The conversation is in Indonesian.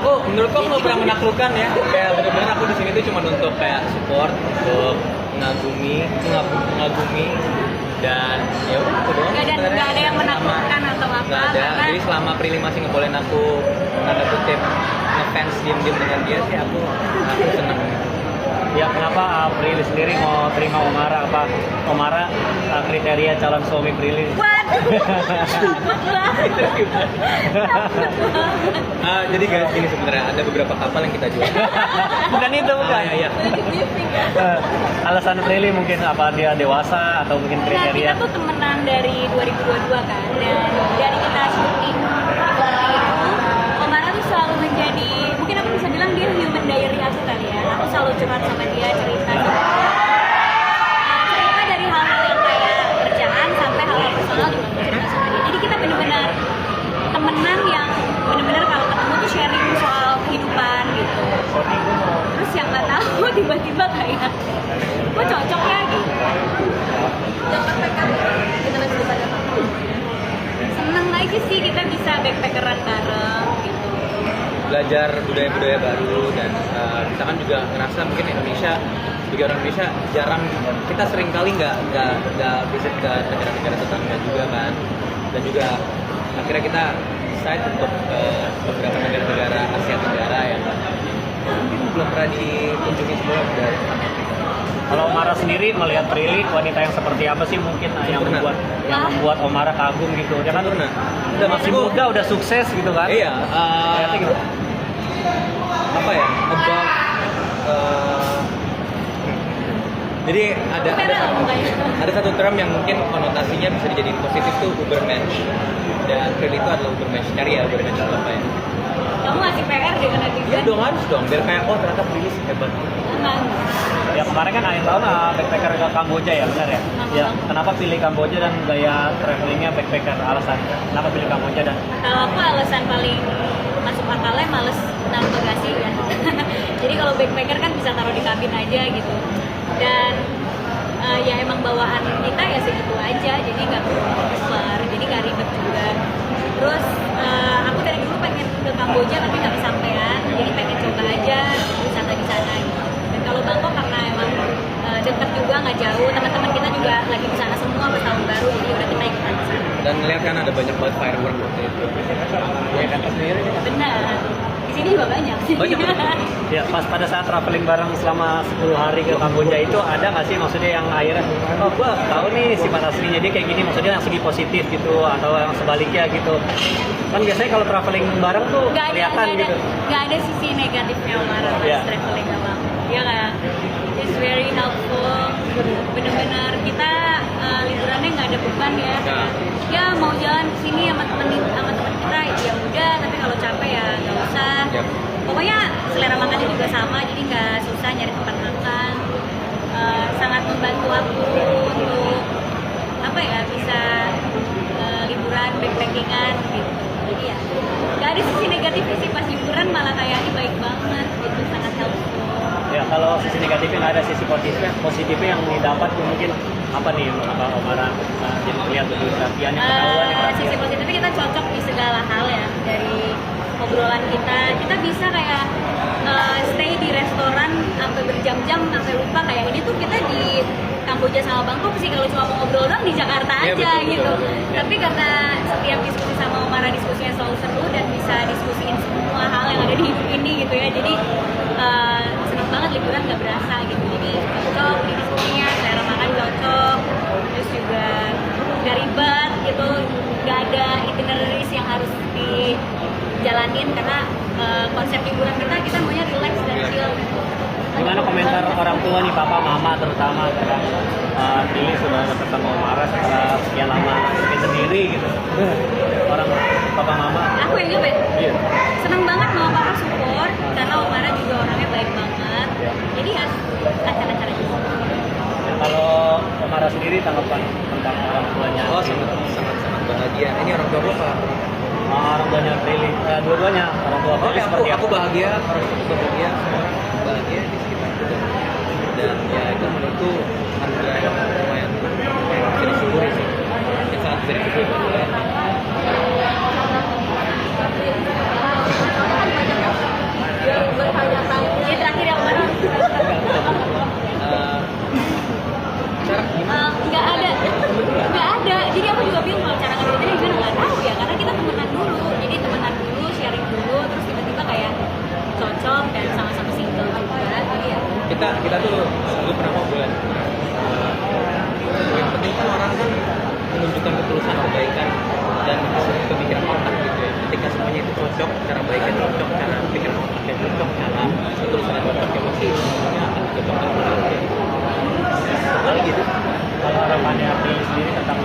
menurutku aku nggak pernah menaklukkan ya. Kayak benar-benar aku di sini tuh cuma untuk kayak support, untuk mengagumi dan ya udah itu doang. Nggak ada yang menaklukkan atau apa. Nggak ada. Karena Jadi selama Prilly masih ngebolehin aku tanda kutip ngefans diem-diem dengan dia sih aku seneng. Ya kenapa Prilly sendiri mau terima Omara? Apa Omara kriteria calon suami Prilly? waduh, takut banget. Jadi guys gini sebenarnya ada beberapa kapal yang kita jual. Bukan itu, bukan. Iya. Alasan Prilly mungkin apa dia dewasa atau mungkin Nah, kriteria? kita tuh temenan dari 2022 kan, dan dari kita syuting Omara tuh selalu menjadi, mungkin aku bisa bilang dia human diary aku kali ya. Aku selalu curhat sama dia, cerita dari hal-hal yang kayak kerjaan sampai hal-hal personal juga aku cerita sama dia. Jadi kita benar-benar temenan yang benar-benar kalau ketemu tuh sharing soal kehidupan gitu. Terus yang nggak tahu tiba-tiba kayak gue cocok ya gitu. Seneng aja sih kita bisa backpackeran bareng gitu. Belajar budaya-budaya baru dan kita kan juga ngerasa mungkin Indonesia sebagai orang Indonesia jarang kita sering kali nggak visit ke negara-negara tetangga juga kan, dan juga akhirnya kita decide untuk beberapa negara-negara Asia Tenggara yang mungkin belum pernah dikunjungi semua dari. Kalau Omara sendiri melihat Prilly wanita yang seperti apa sih mungkin yang membuat Omara kagum gitu? Dia kan udah masih muda, udah sukses gitu kan? Iya. Kayaknya gitu. Apa ya? Jadi ada satu term yang mungkin konotasinya bisa dijadiin positif tuh Ubermensch, dan Prilly itu adalah Ubermensch. Cari ya Ubermensch itu apa ya? Kamu ngasih PR deh ke netizen. Iya dong, harus dong biar kayak oh ternyata Prilly hebat. Emang. Ya kemarin kan akhir tahun backpacker ke Kamboja ya, benar ya? Ya kenapa pilih Kamboja dan gaya travelingnya backpacker, alasan kenapa pilih Kamboja? Dan Kalau aku alasan paling masuk akalnya males naruh bagasi ya. Jadi kalau backpacker kan bisa taruh di kabin aja gitu. Dan ya emang bawaan kita ya segitu aja, jadi nggak perlu keluar, jadi nggak ribet juga. Terus aku dari dulu pengen ke Kamboja tapi nggak kesampaian, jadi pengen coba aja wisata di sana. Gitu. Dan kalau Bangkok karena emang deket juga nggak jauh, teman-teman kita juga lagi di sana semua pas tahun baru, jadi udah kita ikutan ke sana. Dan ngeliat kan ada banyak banget firework waktu itu. ya kan sendiri. Benar. Di sini juga banyak. Ya pas pada saat traveling bareng selama 10 hari ke Kamboja itu ada nggak sih maksudnya yang akhirnya oh gua tahu nih sifat aslinya dia kayak gini, maksudnya yang segi positif gitu atau yang sebaliknya gitu? Kan biasanya kalau traveling bareng tuh kelihatan gitu. Nggak ada sisi negatifnya Omara pas traveling sama aku. Dia kayak it's very helpful. Bener-bener kita liburannya nggak ada beban ya. Ya mau jalan ke sini sama temen kita ya udah, tapi kalau capek ya nggak usah. Pokoknya selera makannya juga sama, jadi nggak susah nyari tempat makan. Sangat membantu aku untuk apa ya bisa liburan backpackingan gitu. Jadi ya nggak ada sisi negatifnya sih, pas liburan malah kayak ini baik banget gitu, sangat helpful. Ya kalau sisi negatifnya nggak ada, sisi positifnya yang didapat mungkin apa nih apa Omara jadi lihat lebih perhatiannya ketahuan ya. Sisi positifnya kita cocok di segala hal ya, dari obrolan kita bisa kayak stay di restoran sampai berjam-jam sampai lupa, kayak ini tuh kita di Kamboja sama Bangkok sih kalau cuma mau ngobrol doang di Jakarta aja betul, gitu. betul. Tapi karena setiap diskusi sama Omara diskusinya selalu seru dan bisa diskusiin semua hal yang ada di hidup ini gitu ya. Jadi seneng banget liburan nggak berasa gitu. Jadi cocok di diskusinya, selera makan cocok, terus juga nggak ribet gitu, nggak ada itineraries yang harus dijalanin karena konsep liburan kita maunya relax dan chill. Gimana komentar orang tua nih, papa mama terutama tentang Prilly sudah ketemu Omara setelah sekian lama mungkin sendiri gitu. Orang papa mama. Aku yang jawab ya? Iya. Seneng banget mau papa support karena Omara juga orangnya baik banget. Jadi ya acara-acara gitu. Ya, kalau Omara sendiri tanggapan tentang orang tuanya? Oh sangat bahagia. Ini orang tua apa? Orang tuanya Prilly, dua-duanya orang tua Prilly seperti aku bahagia, orang tua bahagia, semua orang bahagia di sekitar itu. Dan ya itu menurutku anugerah yang lumayan bisa disyukuri sih. Yang sangat bisa disyukuri buat saya. kita tuh dulu pernah ngobrol kan, yang penting kan orang kan menunjukkan ketulusan kebaikan dan pemikiran otak gitu ya. Ketika semuanya itu cocok, cara baiknya cocok, cara pikiran otaknya cocok, cara ketulusannya cocok, ya pasti semuanya akan dicocokkan oleh Allah. Kalau harapannya Apri sendiri tentang